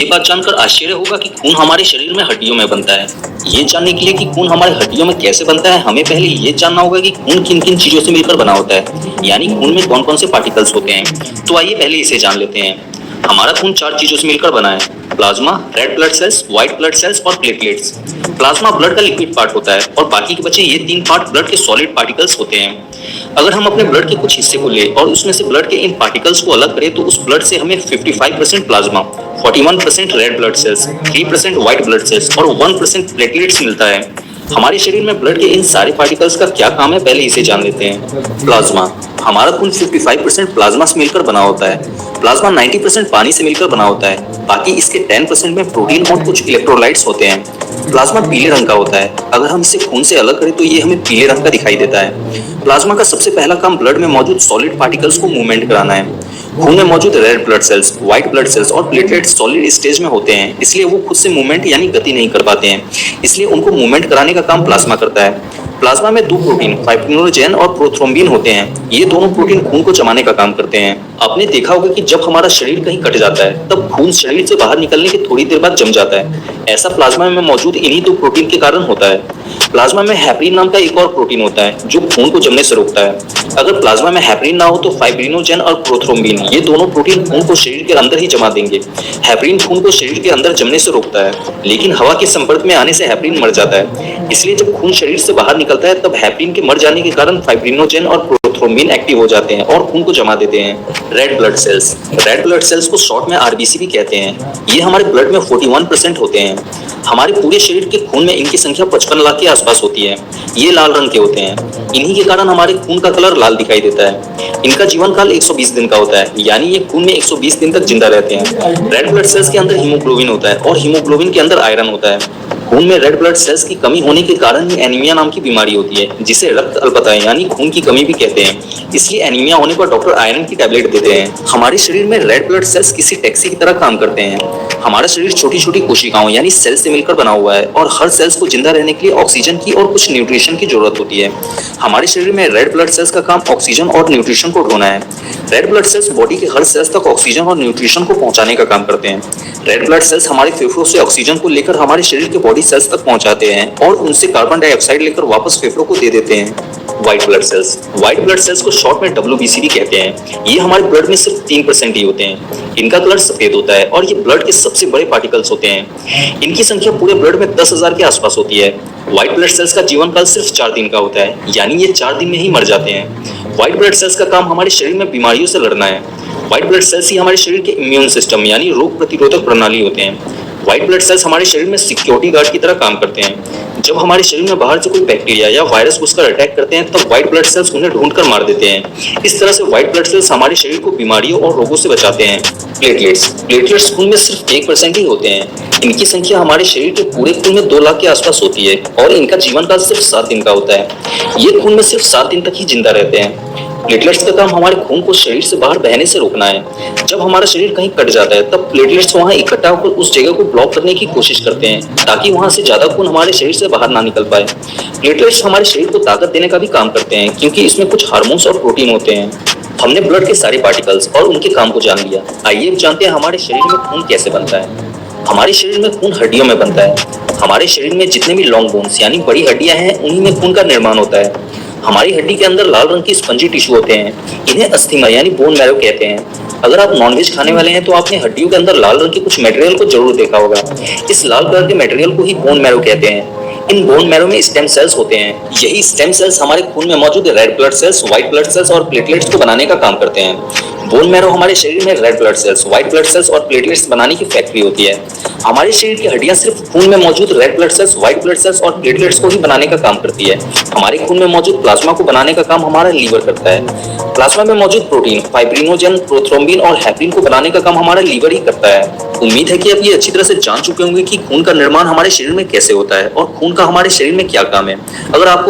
ये बात जानकर आश्चर्य होगा कि खून हमारे शरीर में हड्डियों में बनता है। ये जानने के लिए कि खून हमारे हड्डियों में कैसे बनता है, हमें पहले ये जानना होगा कि खून किन किन चीजों से मिलकर बना होता है, यानी खून में कौन कौन से पार्टिकल्स होते हैं। तो आइए पहले इसे जान लेते हैं। हमारा खून 4 चीजों से मिलकर बना है: plasma, red blood cells, white blood cells और प्लेटलेट्स। प्लाज्मा ब्लड का लिक्विड पार्ट होता है और बाकी के बचे ये 3 पार्ट ब्लड के सॉलिड पार्टिकल्स होते हैं। अगर हम अपने ब्लड के कुछ हिस्से को लें और उसमें से ब्लड के इन पार्टिकल्स को अलग करें तो उस ब्लड से हमें 55% plasma, 41% red blood cells, 3% white blood cells और 1% प्लेटलेट्स मिलता है। हमारे शरीर में ब्लड के इन सारे पार्टिकल्स का क्या काम है, पहले इसे जान लेते हैं। प्लाज्मा। हमारा खून 55% प्लाज्मा से मिलकर बना होता है। प्लाज्मा 90% पानी से मिलकर बना होता है, बाकी इसके 10% में प्रोटीन और कुछ इलेक्ट्रोलाइट्स होते हैं। प्लाज्मा पीले रंग का होता है। अगर हम इसे खून से अलग करें तो ये हमें पीले रंग का दिखाई देता है। प्लाज्मा का सबसे पहला काम ब्लड में मौजूद सॉलिड पार्टिकल्स को मूवमेंट कराना है। खून में मौजूद red blood cells, white blood cells और प्लेटलेट्स सॉलिड स्टेज में होते हैं, इसलिए वो खुद से मूवमेंट यानी गति नहीं कर पाते हैं, इसलिए उनको मूवमेंट कराने का काम प्लाज्मा करता है। प्लाज्मा में 2 प्रोटीन फाइब्रिनोजेन और प्रोथ्रोम्बिन होते हैं। ये दोनों प्रोटीन खून को जमाने का काम करते हैं। आपने देखा होगा कि जब हमारा शरीर कहीं कट जाता है तब खून शरीर से बाहर निकलने के थोड़ी देर बाद जम जाता है। ऐसा प्लाज्मा में मौजूद इन्हीं 2 प्रोटीन के कारण होता है। प्लाज्मा में हेपरिन नाम का एक और प्रोटीन होता है जो खून को जमने से रोकता है। अगर प्लाज्मा में हेपरिन ना हो तो फाइब्रिनोजेन और प्रोथ्रोम्बिन ये दोनों प्रोटीन खून को शरीर के अंदर ही जमा देंगे। हेपरिन खून को शरीर के अंदर जमने से रोकता है, लेकिन हवा के संपर्क में आने से हेपरिन मर जाता है। इसलिए जब खून शरीर से बाहर निकलता है तब हेपरिन के मर जाने के कारण फाइब्रिनोजेन और प्रोथ्रोम्बिन एक्टिव हो जाते हैं और खून को जमा देते हैं। Red blood cells. Red blood cells को शॉर्ट में आरबीसी भी कहते हैं। ये हमारे ब्लड में 41% होते हैं। हमारे पूरे शरीर के खून में इनकी संख्या 55 लाख के आसपास होती है। ये लाल रंग के होते हैं। इन्हीं के कारण हमारे खून का कलर लाल दिखाई देता है। इनका जीवन काल 120 दिन का होता है, यानी ये खून में 120 दिन तक जिंदा रहते हैं। रेड ब्लड सेल्स के अंदर हीमोग्लोबिन होता है और हीमोग्लोबिन के अंदर आयरन होता है। खून में रेड ब्लड सेल्स की कमी होने के कारण ही एनीमिया नाम की बीमारी होती है, जिसे रक्त अल्पता यानी खून की कमी भी कहते हैं। इसलिए एनीमिया होने पर डॉक्टर आयरन की टैबलेट देते हैं। हमारे शरीर में रेड ब्लड सेल्स किसी टैक्सी की तरह काम करते हैं। हमारा शरीर छोटी छोटी कोशिकाओं यानी सेल से मिलकर बना हुआ है और हर सेल्स को जिंदा रहने के लिए ऑक्सीजन की और कुछ न्यूट्रिशन की जरूरत होती है। हमारे शरीर में रेड ब्लड सेल्स का काम ऑक्सीजन और न्यूट्रिशन को ढोना है। रेड ब्लड सेल्स बॉडी के हर सेल्स तक ऑक्सीजन और न्यूट्रिशन को पहुंचाने का काम करते हैं। रेड ब्लड सेल्स हमारे फेफड़ों से ऑक्सीजन को लेकर हमारे शरीर के बॉडी सेल्स तक पहुंचाते हैं और उनसे कार्बन डाइऑक्साइड लेकर वापस फेफड़ों को दे देते हैं। White blood cells. White blood cells को शॉर्ट में WBC भी कहते हैं। ये हमारे ब्लड में सिर्फ 3% ही होते हैं। इनका कलर सफेद होता है और ये ब्लड के सबसे बड़े पार्टिकल्स होते हैं। इनकी संख्या पूरे ब्लड में 10,000 के आसपास होती है। व्हाइट ब्लड सेल्स का जीवन काल सिर्फ 4 दिन का होता है, यानी ये 4 दिन में ही मर जाते हैं। व्हाइट ब्लड सेल्स का काम हमारे शरीर में बीमारियों से लड़ना है। व्हाइट ब्लड सेल्स ही हमारे शरीर के इम्यून सिस्टम यानी रोग प्रतिरोधक प्रणाली होते हैं। व्हाइट ब्लड सेल्स हमारे शरीर में सिक्योरिटी गार्ड की तरह काम करते हैं। जब हमारे शरीर में बाहर से कोई बैक्टीरिया या वायरस घुसकर अटैक करते हैं तब व्हाइट ब्लड सेल्स उन्हें ढूंढकर मार देते हैं। इस तरह से व्हाइट ब्लड सेल्स हमारे शरीर को बीमारियों और रोगों से बचाते हैं। प्लेटलेट्स। प्लेटलेट्स खून में सिर्फ 1% ही होते हैं। इनकी संख्या हमारे शरीर के पूरे खून में 2 लाख के आसपास होती है और इनका जीवन काल सिर्फ 7 दिन का होता है। ये खून में सिर्फ 7 दिन तक ही जिंदा रहते हैं। प्लेटलेट्स का काम हमारे खून को शरीर से बाहर बहने से रोकना है। जब हमारा शरीर कहीं कट जाता है तब प्लेटलेट्स वहां इकट्ठा होकर उस जगह को ब्लॉक करने की कोशिश करते हैं ताकि वहां से ज्यादा खून हमारे शरीर से बाहर ना निकल पाए। प्लेटलेट्स हमारे शरीर को ताकत देने का भी काम करते हैं क्योंकि इसमें कुछ हार्मोन्स और प्रोटीन होते हैं। हमने ब्लड के सारे पार्टिकल्स और उनके काम को जान लिया। आइए अब जानते हैं हमारे शरीर में खून कैसे बनता है। हमारे शरीर में खून हड्डियों में बनता है। हमारे शरीर में जितने भी लॉन्ग बोन्स यानी बड़ी हड्डियां हैं उन्हीं में खून का निर्माण होता है। हमारी हड्डी के अंदर लाल रंग की स्पंजी टिश्यू होते हैं। इन्हें अस्थिमा यानी बोन मैरो कहते हैं। अगर आप नॉनवेज खाने वाले हैं तो आपने हड्डियों के अंदर लाल रंग के कुछ मटेरियल को जरूर देखा होगा। इस लाल कलर के मटेरियल को ही बोन मैरो कहते हैं। इन बोन मैरो में स्टेम सेल्स होते हैं। यही स्टेम सेल्स हमारे खून में मौजूद red blood cells, white blood cells और प्लेटलेट्स को बनाने का काम करते हैं। बोन मैरो हमारे शरीर में red blood cells, white blood cells और प्लेटलेट्स बनाने की फैक्ट्री होती है। हमारे शरीर की हड्डियां सिर्फ खून में मौजूद red blood cells, white blood cells और प्लेटलेट्स को ही बनाने का काम करती है। हमारे खून में मौजूद प्लाज्मा को बनाने का काम हमारा लीवर करता है। प्लाज्मा में मौजूद प्रोटीन फाइब्रिनोजेन, प्रोथ्रोम्बिन और हेपरिन को बनाने का काम हमारा लीवर ही करता है। उम्मीद है कि आप ये अच्छी तरह से जान चुके होंगे कि खून का निर्माण हमारे शरीर में कैसे होता है और खून का हमारे शरीर में क्या काम है। अगर आपको